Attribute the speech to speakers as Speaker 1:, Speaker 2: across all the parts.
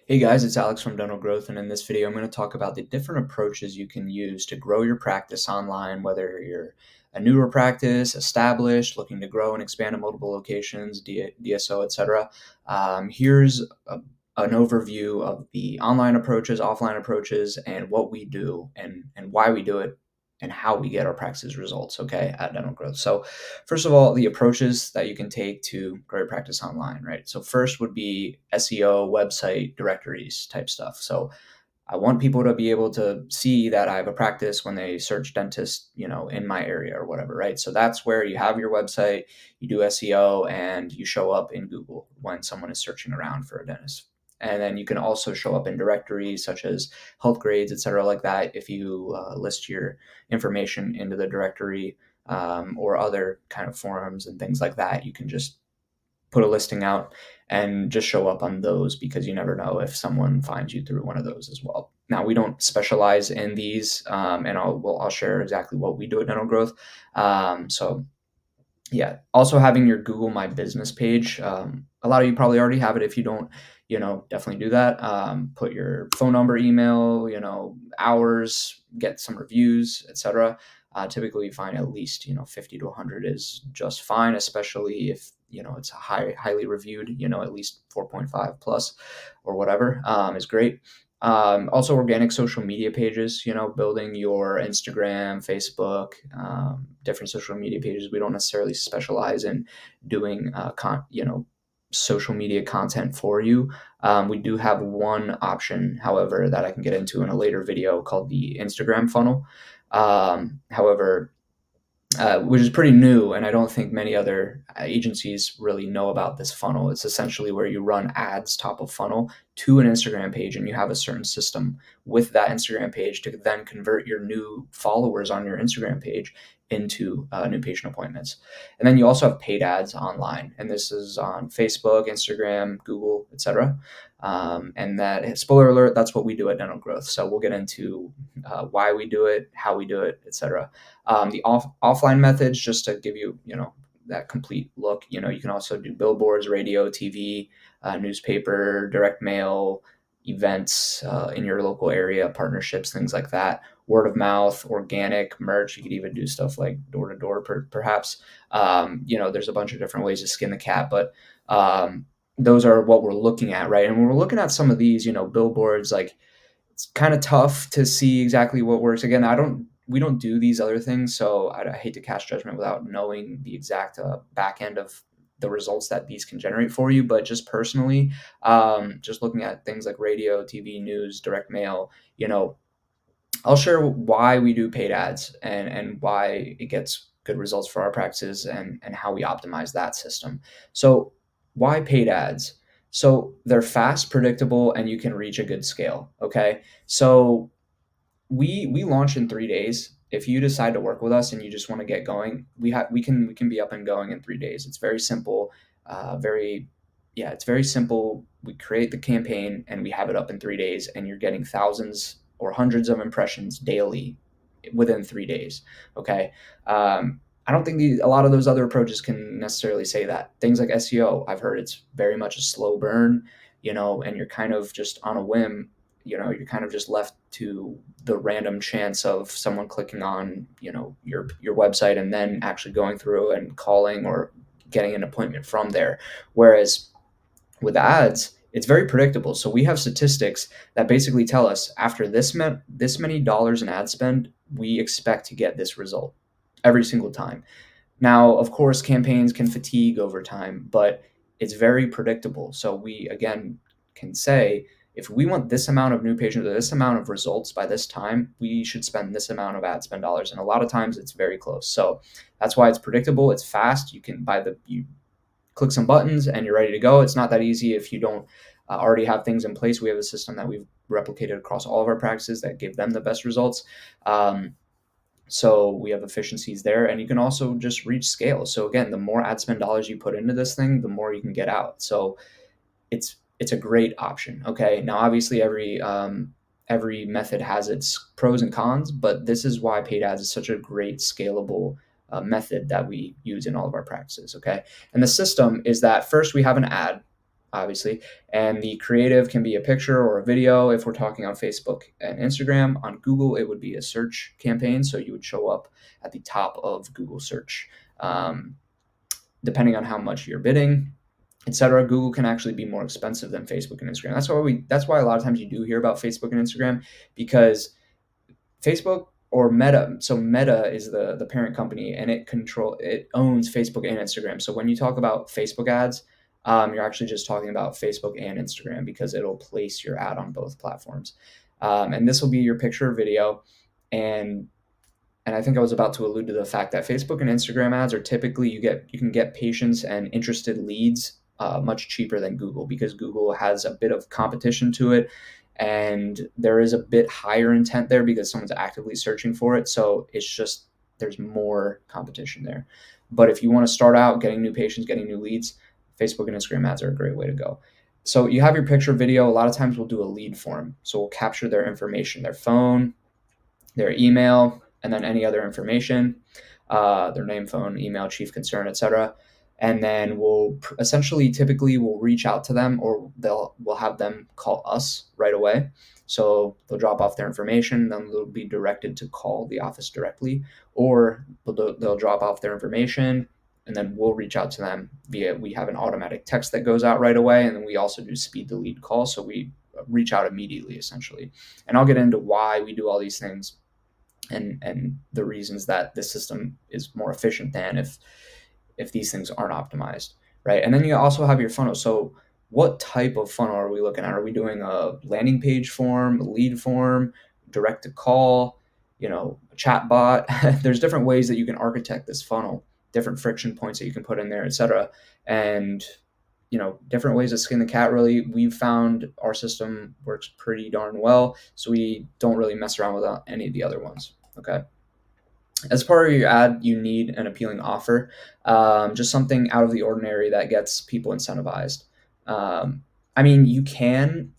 Speaker 1: Hey guys, it's Alex from Dental Growth, and in this video, I'm going to talk about the different approaches you can use to grow your practice online, whether you're a newer practice, established, looking to grow and expand to multiple locations, DSO, etc. Here's an overview of the online approaches, offline approaches, and what we do and why we do it and how we get our practice results, okay, at Dental Growth. So first of all, the approaches that you can take to grow your practice online, right? So first would be SEO, website, directories type stuff. So I want people to be able to see that I have a practice when they search dentist, in my area or whatever, right? So that's where you have your website, you do SEO, and you show up in Google when someone is searching around for a dentist. And then you can also show up in directories such as health grades, et cetera, like that. If you list your information into the directory or other kind of forums and things like that, you can just put a listing out and just show up on those because you never know if someone finds you through one of those as well. Now we don't specialize in these, and I'll share exactly what we do at Dental Growth. So yeah, also having your Google My Business page. A lot of you probably already have it. If you don't, definitely do that. Put your phone number, email, hours, get some reviews, etc. Typically, you find at least 50 to 100 is just fine, especially if it's a highly reviewed. At least 4.5 plus or whatever is great. Also, organic social media pages, building your Instagram, Facebook, different social media pages. We don't necessarily specialize in doing, social media content for you. We do have one option, however, that I can get into in a later video called the Instagram funnel. However, which is pretty new, and I don't think many other agencies really know about this funnel. It's essentially where you run ads top of funnel to an Instagram page, and you have a certain system with that Instagram page to then convert your new followers on your Instagram page into new patient appointments. And then you also have paid ads online, and this is on Facebook, Instagram, Google, etc. And that, spoiler alert, that's what we do at Dental Growth. So we'll get into why we do it, how we do it, etc. The offline methods, just to give you, that complete look, you can also do billboards, radio, TV, newspaper, direct mail, events in your local area, partnerships, things like that. Word of mouth, organic merch. You could even do stuff like door to door, perhaps. There's a bunch of different ways to skin the cat, but those are what we're looking at, right? And when we're looking at some of these, billboards, like it's kind of tough to see exactly what works. Again, we don't do these other things, so I hate to cast judgment without knowing the exact back end of the results that these can generate for you. But just personally, just looking at things like radio, TV, news, direct mail, I'll share why we do paid ads and why it gets good results for our practices and how we optimize that system. So why paid ads? So they're fast, predictable, and you can reach a good scale. Okay. So we launch in 3 days. If you decide to work with us and you just want to get going, we can be up and going in 3 days. It's very simple. Very Yeah, it's very simple. We create the campaign and we have it up in 3 days, and you're getting thousands or hundreds of impressions daily within 3 days. Okay. I don't think a lot of those other approaches can necessarily say that. Things like SEO, I've heard it's very much a slow burn, and you're kind of just on a whim. You're kind of just left to the random chance of someone clicking on, your website and then actually going through and calling or getting an appointment from there. Whereas with ads, it's very predictable. So we have statistics that basically tell us after this many dollars in ad spend, we expect to get this result every single time. Now, of course, campaigns can fatigue over time, but it's very predictable. So we again can say if we want this amount of new patients or this amount of results by this time, we should spend this amount of ad spend dollars. And a lot of times it's very close. So that's why it's predictable. It's fast. You click some buttons and you're ready to go. It's not that easy if you don't already have things in place. We have a system that we've replicated across all of our practices that give them the best results. So we have efficiencies there, and you can also just reach scale. So again, the more ad spend dollars you put into this thing, the more you can get out. So it's a great option. Okay, now obviously every method has its pros and cons, but this is why paid ads is such a great scalable method that we use in all of our practices. Okay, and the system is that first we have an ad. obviously. And the creative can be a picture or a video. If we're talking on Facebook and Instagram, on Google, it would be a search campaign. So you would show up at the top of Google search. Um, Depending on how much you're bidding, etc. Google can actually be more expensive than Facebook and Instagram. That's why a lot of times you do hear about Facebook and Instagram, because Facebook or Meta. So Meta is the parent company, and it owns Facebook and Instagram. So when you talk about Facebook ads, you're actually just talking about Facebook and Instagram, because it'll place your ad on both platforms. And this will be your picture or video, and I think I was about to allude to the fact that Facebook and Instagram ads are typically you can get patients and interested leads much cheaper than Google, because Google has a bit of competition to it, and there is a bit higher intent there because someone's actively searching for it. So it's just there's more competition there. But if you want to start out getting new patients, getting new leads, Facebook and Instagram ads are a great way to go. So you have your picture video. A lot of times we'll do a lead form. So we'll capture their information, their phone, their email, and then any other information, their name, phone, email, chief concern, etc. And then typically we'll reach out to them, or we'll have them call us right away. So they'll drop off their information, then they'll be directed to call the office directly, or they'll drop off their information, and then we'll reach out to them we have an automatic text that goes out right away, and then we also do speed the lead call, so we reach out immediately, essentially. And I'll get into why we do all these things, and the reasons that this system is more efficient than if these things aren't optimized, right? And then you also have your funnel. So what type of funnel are we looking at? Are we doing a landing page form, a lead form, direct to call, a chat bot? There's different ways that you can architect this funnel, different friction points that you can put in there, etc. And different ways to skin the cat. Really, we've found our system works pretty darn well, so we don't really mess around with any of the other ones. Okay. As part of your ad, you need an appealing offer, just something out of the ordinary that gets people incentivized. I mean, you can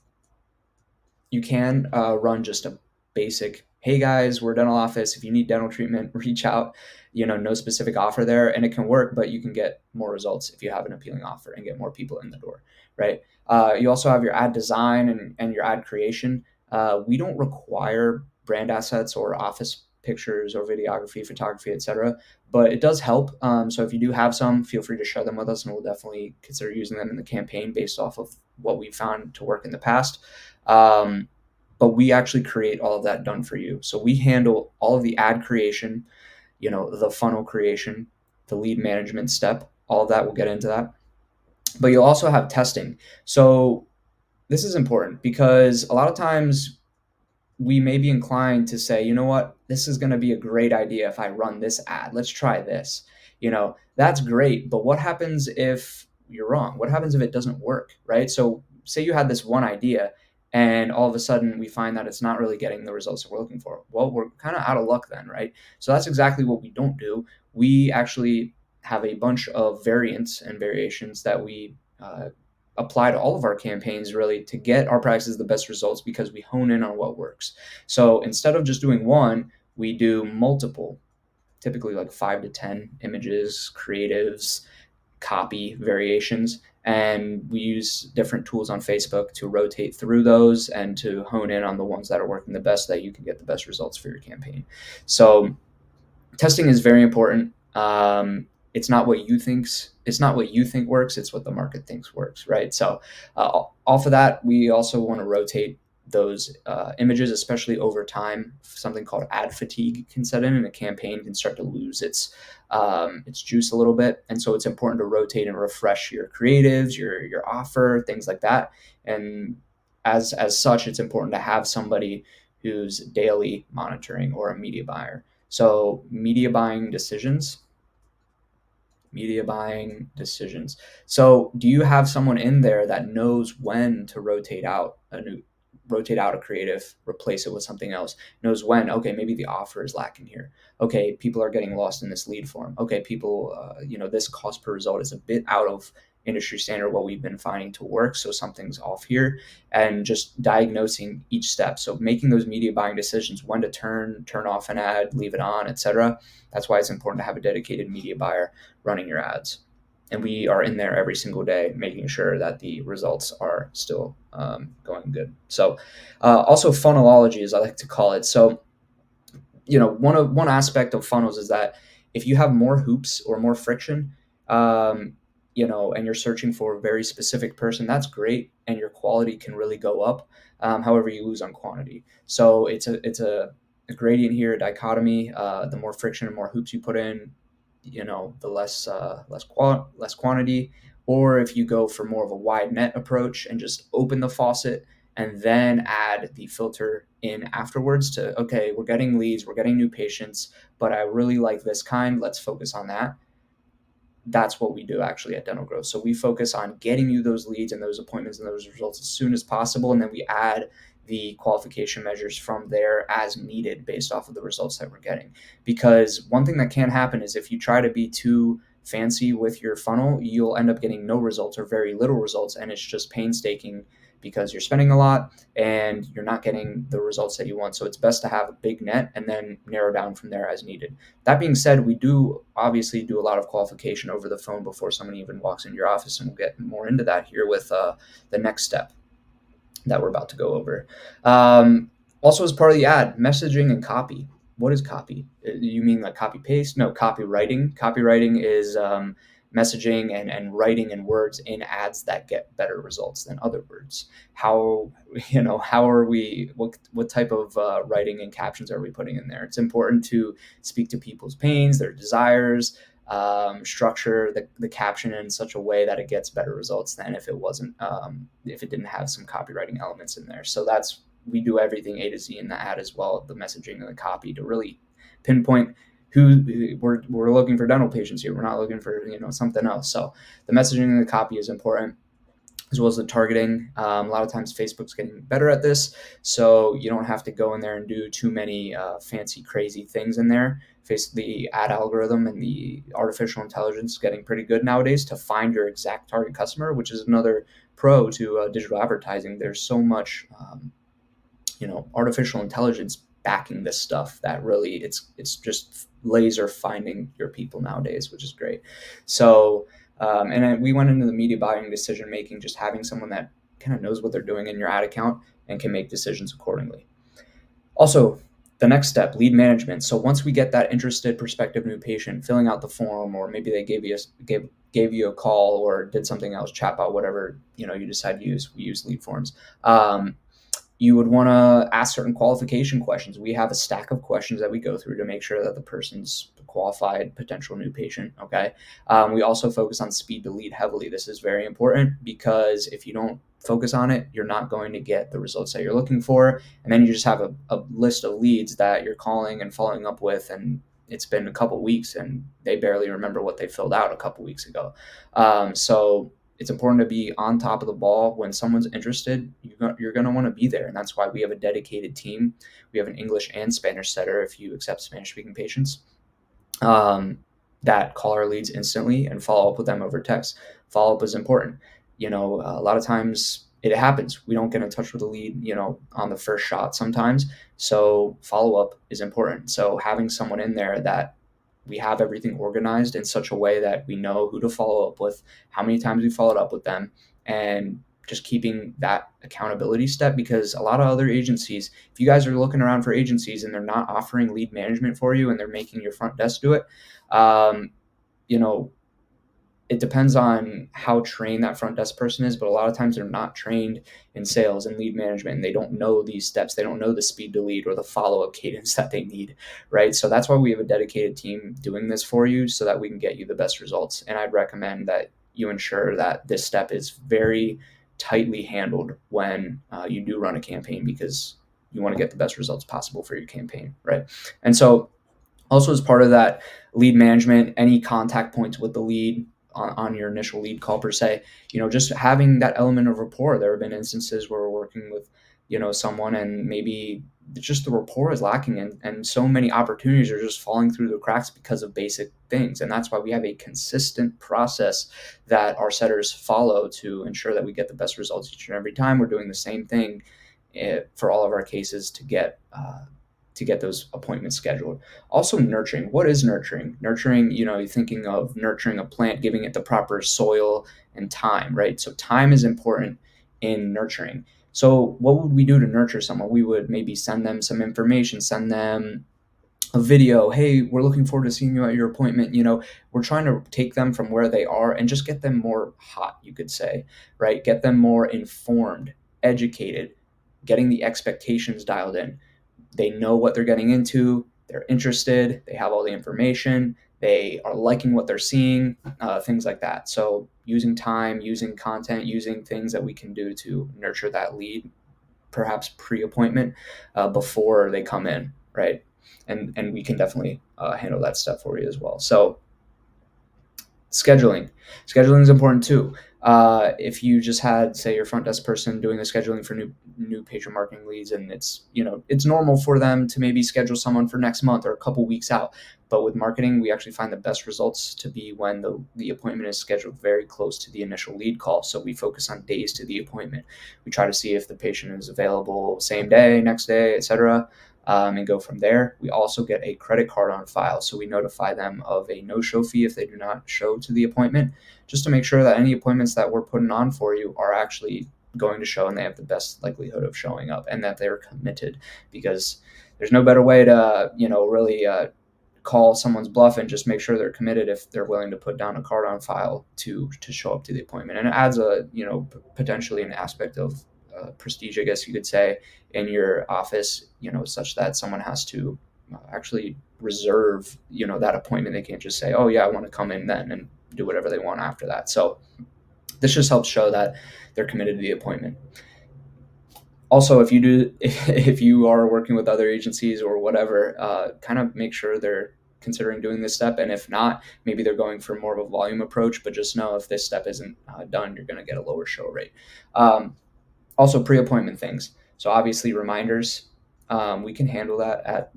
Speaker 1: run just a basic, hey guys, we're a dental office, if you need dental treatment, reach out. No specific offer there, and it can work, but you can get more results if you have an appealing offer and get more people in the door, right? You also have your ad design and your ad creation. We don't require brand assets or office pictures or videography, photography, etc., but it does help. So if you do have some, feel free to share them with us, and we'll definitely consider using them in the campaign based off of what we've found to work in the past. But we actually create all of that done for you. So we handle all of the ad creation, the funnel creation, the lead management step, all of that. We'll get into that. But you'll also have testing. So this is important, because a lot of times we may be inclined to say, you know what, this is going to be a great idea if I run this ad. Let's try this. That's great. But what happens if you're wrong? What happens if it doesn't work, right? So say you had this one idea, and all of a sudden we find that it's not really getting the results that we're looking for. Well, we're kind of out of luck then, right? So that's exactly what we don't do. We actually have a bunch of variants and variations that we apply to all of our campaigns, really, to get our practices the best results, because we hone in on what works. So instead of just doing one, we do multiple, typically like 5 to 10 images, creatives, copy variations, and we use different tools on Facebook to rotate through those and to hone in on the ones that are working the best, that you can get the best results for your campaign. So testing is very important. It's not what you think works, it's what the market thinks works, right? So off of that, we also want to rotate those images, especially over time. Something called ad fatigue can set in, and a campaign can start to lose its juice a little bit. And so it's important to rotate and refresh your creatives, your offer, things like that. And as such, it's important to have somebody who's daily monitoring, or a media buyer. So media buying decisions. So do you have someone in there that knows when to rotate out a creative, replace it with something else, knows when, okay, maybe the offer is lacking here. Okay, people are getting lost in this lead form. Okay, people, this cost per result is a bit out of industry standard, what we've been finding to work. So something's off here, and just diagnosing each step. So making those media buying decisions, when to turn off an ad, leave it on, etc. That's why it's important to have a dedicated media buyer running your ads. And we are in there every single day making sure that the results are still going good. So also funnelology, as I like to call it. So one aspect of funnels is that if you have more hoops or more friction, um, and you're searching for a very specific person, that's great, and your quality can really go up. However, you lose on quantity. So it's a gradient here, a dichotomy. The more friction and more hoops you put in, the less quantity. Or if you go for more of a wide net approach and just open the faucet and then add the filter in afterwards to, okay, we're getting leads, we're getting new patients, but I really like this kind, let's focus on that. That's what we do actually at Dental Growth. So we focus on getting you those leads and those appointments and those results as soon as possible, and then we add the qualification measures from there as needed based off of the results that we're getting. Because one thing that can happen is if you try to be too fancy with your funnel, you'll end up getting no results or very little results, and it's just painstaking because you're spending a lot and you're not getting the results that you want. So it's best to have a big net and then narrow down from there as needed. That being said, we do obviously do a lot of qualification over the phone before someone even walks into your office, and we'll get more into that here with the next step that we're about to go over. Also, as part of the ad, messaging and copy. What is copy? You mean like copy paste? No, copywriting. Copywriting is messaging and writing in words in ads that get better results than other words. How are we? What type of writing and captions are we putting in there? It's important to speak to people's pains, their desires, structure the caption in such a way that it gets better results than if it didn't have some copywriting elements in there. So we do everything A to Z in the ad as well, the messaging and the copy, to really pinpoint who we're looking for dental patients here. We're not looking for something else. So the messaging and the copy is important, as well as the targeting. A lot of times Facebook's getting better at this, so you don't have to go in there and do too many fancy, crazy things in there. The ad algorithm and the artificial intelligence is getting pretty good nowadays to find your exact target customer, which is another pro to digital advertising. There's so much, artificial intelligence backing this stuff that really it's just laser finding your people nowadays, which is great. So and we went into the media buying decision making, just having someone that kind of knows what they're doing in your ad account and can make decisions accordingly. Also, the next step, lead management. So once we get that interested prospective new patient filling out the form, or maybe they gave you a call or did something else, chatbot, whatever you decide to use. We use lead forms. You would want to ask certain qualification questions. We have a stack of questions that we go through to make sure that the person's a qualified potential new patient. Okay. We also focus on speed to lead heavily. This is very important because if you don't focus on it, you're not going to get the results that you're looking for. And then you just have a list of leads that you're calling and following up with, and it's been a couple weeks and they barely remember what they filled out a couple weeks ago. So it's important to be on top of the ball. When someone's interested, you're going to want to be there. And that's why we have a dedicated team. We have an English and Spanish setter if you accept Spanish speaking patients, that call our leads instantly and follow up with them over text. Follow up is important. A lot of times it happens. We don't get in touch with a lead, on the first shot sometimes. So follow up is important. So having someone in there that we have everything organized in such a way that we know who to follow up with, how many times we followed up with them, and just keeping that accountability step. Because a lot of other agencies, if you guys are looking around for agencies and they're not offering lead management for you and they're making your front desk do it, um, you know, it depends on how trained that front desk person is, but a lot of times they're not trained in sales and lead management, and they don't know these steps. They don't know the speed to lead or the follow-up cadence that they need, right? So that's why we have a dedicated team doing this for you so that we can get you the best results. And I'd recommend that you ensure that this step is very tightly handled when you do run a campaign, because you want to get the best results possible for your campaign, right? And so also, as part of that lead management, any contact points with the lead on your initial lead call per se, just having that element of rapport. There have been instances where we're working with, someone, and maybe just the rapport is lacking, and so many opportunities are just falling through the cracks because of basic things. And that's why we have a consistent process that our setters follow to ensure that we get the best results each and every time. We're doing the same thing for all of our cases to get to get those appointments scheduled. Also, nurturing. What is nurturing? Nurturing, you're thinking of nurturing a plant, giving it the proper soil and time, right? So time is important in nurturing. So what would we do to nurture someone? We would maybe send them some information, send them a video. Hey, we're looking forward to seeing you at your appointment. We're trying to take them from where they are and just get them more hot, you could say, right? Get them more informed, educated, getting the expectations dialed in. They know what they're getting into, they're interested, they have all the information, they are liking what they're seeing, things like that. So using time, using content, using things that we can do to nurture that lead, perhaps pre-appointment, before they come in, right? And we can definitely handle that stuff for you as well. So scheduling is important too. If you just had, say, your front desk person doing the scheduling for new patient marketing leads, and it's normal for them to maybe schedule someone for next month or a couple weeks out, but with marketing, we actually find the best results to be when the appointment is scheduled very close to the initial lead call. So we focus on days to the appointment. We try to see if the patient is available same day, next day, etc., and go from there. We also get a credit card on file, so we notify them of a no-show fee if they do not show to the appointment, just to make sure that any appointments that we're putting on for you are actually going to show and they have the best likelihood of showing up and that they're committed, because there's no better way to really call someone's bluff and just make sure they're committed if they're willing to put down a card on file to show up to the appointment. And it adds potentially an aspect of prestige, I guess you could say, in your office, such that someone has to actually reserve, that appointment. They can't just say, oh yeah, I want to come in then and do whatever they want after that. So this just helps show that they're committed to the appointment. Also, if you are working with other agencies or whatever, kind of make sure they're considering doing this step. And if not, maybe they're going for more of a volume approach, but just know if this step isn't done, you're going to get a lower show rate. Also, pre-appointment things. So obviously reminders, we can handle that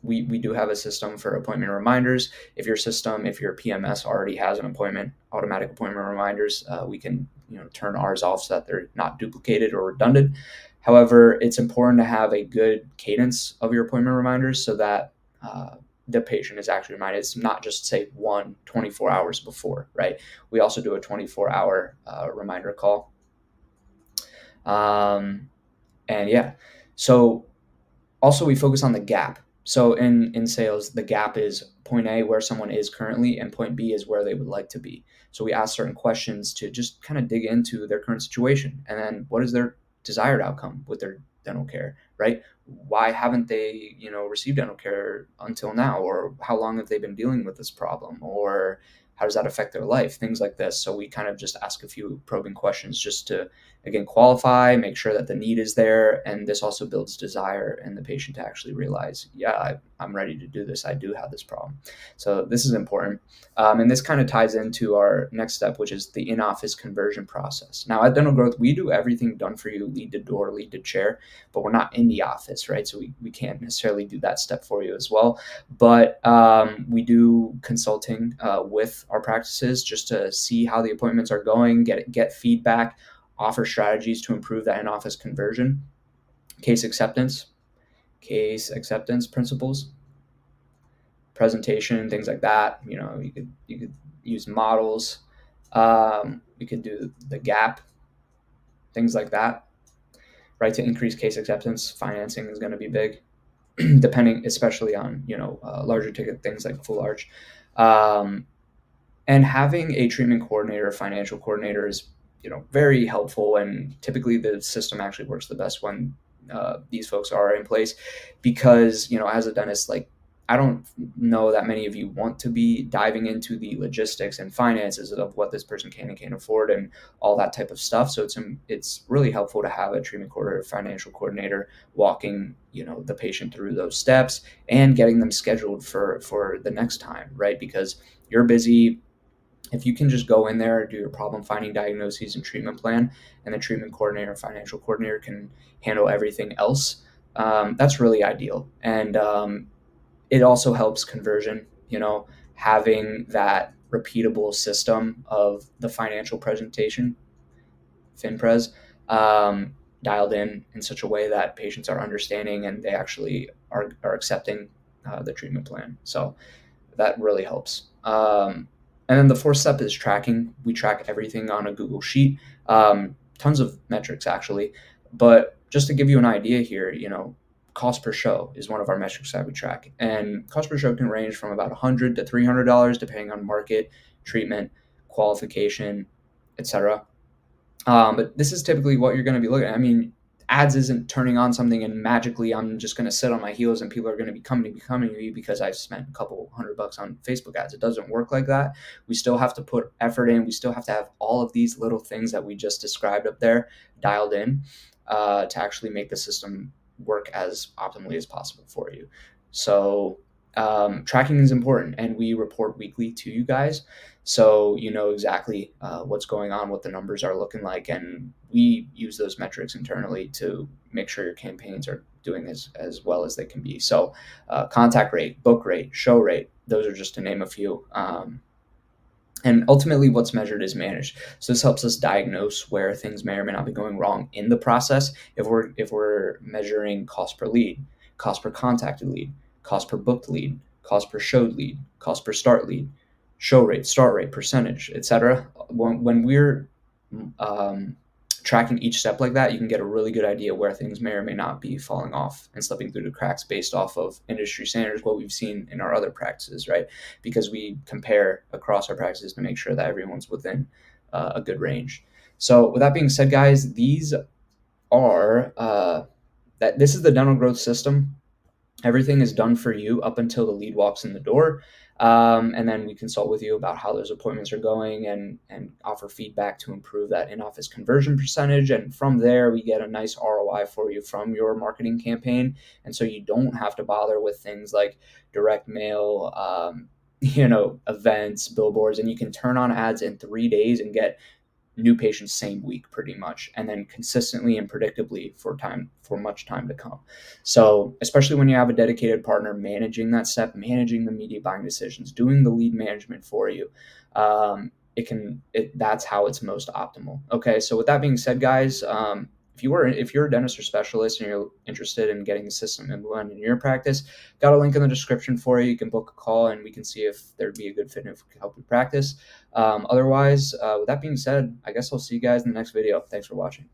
Speaker 1: we do have a system for appointment reminders. If your PMS already has an appointment, automatic appointment reminders, we can turn ours off so that they're not duplicated or redundant. However, it's important to have a good cadence of your appointment reminders so that the patient is actually reminded. It's not just, say, 24 hours before, right? We also do a 24-hour reminder call. And yeah, so also we focus on the gap. So in sales, the gap is point A, where someone is currently, and point B is where they would like to be. So we ask certain questions to just kind of dig into their current situation, and then what is their desired outcome with their dental care, right? Why haven't they, received dental care until now, or how long have they been dealing with this problem, or how does that affect their life? Things like this. So we kind of just ask a few probing questions just to, again, qualify, make sure that the need is there. And this also builds desire in the patient to actually realize, yeah, I'm ready to do this. I do have this problem. So this is important. And this kind of ties into our next step, which is the in-office conversion process. Now at Dental Growth, we do everything done for you, lead to door, lead to chair, but we're not in the office, right? So we can't necessarily do that step for you as well. But we do consulting with our practices just to see how the appointments are going, get feedback, offer strategies to improve that in-office conversion, case acceptance principles, presentation, things like that. You could use models. You could do the gap, things like that, right? To increase case acceptance, financing is going to be big, depending, especially on larger ticket things like full arch. And having a treatment coordinator, financial coordinator is very helpful, and typically the system actually works the best when these folks are in place, because as a dentist, like, I don't know that many of you want to be diving into the logistics and finances of what this person can and can't afford and all that type of stuff. So it's really helpful to have a treatment coordinator, financial coordinator walking the patient through those steps and getting them scheduled for the next time, right? Because you're busy. If you can just go in there, do your problem finding, diagnoses, and treatment plan, and the treatment coordinator, financial coordinator can handle everything else, that's really ideal. And it also helps conversion, having that repeatable system of the financial presentation, FinPres, dialed in such a way that patients are understanding and they actually are accepting the treatment plan. So that really helps. And then the fourth step is tracking. We track everything on a Google Sheet, tons of metrics actually. But just to give you an idea here, cost per show is one of our metrics that we track. And cost per show can range from about $100 to $300 depending on market, treatment, qualification, etc. But this is typically what you're going to be looking at. I mean, ads isn't turning on something and magically I'm just going to sit on my heels and people are going to be coming to me because I've spent a couple $100 on Facebook ads. It doesn't work like that. We still have to put effort in. We still have to have all of these little things that we just described up there dialed in to actually make the system work as optimally as possible for you. So tracking is important, and we report weekly to you guys, so you know exactly what's going on, what the numbers are looking like, and we use those metrics internally to make sure your campaigns are doing as well as they can be. So contact rate, book rate, show rate, those are just to name a few. And ultimately, what's measured is managed. So this helps us diagnose where things may or may not be going wrong in the process. If we're measuring cost per lead, cost per contacted lead, cost per booked lead, cost per showed lead, cost per start lead, show rate, start rate, percentage, etc. When we're um, tracking each step like that, you can get a really good idea where things may or may not be falling off and slipping through the cracks based off of industry standards, what we've seen in our other practices, right? Because we compare across our practices to make sure that everyone's within a good range. So with that being said, guys, these are that this is the dental growth system. Everything is done for you up until the lead walks in the door. And then we consult with you about how those appointments are going and offer feedback to improve that in-office conversion percentage. And from there, we get a nice ROI for you from your marketing campaign. And so you don't have to bother with things like direct mail, events, billboards, and you can turn on ads in 3 days and get new patients same week pretty much, and then consistently and predictably for much time to come. So especially when you have a dedicated partner managing that step, managing the media buying decisions, doing the lead management for you, that's how it's most optimal. Okay, so with that being said, guys, if you're a dentist or specialist and you're interested in getting the system implemented in your practice, got a link in the description for you. You can book a call and we can see if there'd be a good fit and if we can help you practice. Otherwise, with that being said, I guess I'll see you guys in the next video. Thanks for watching.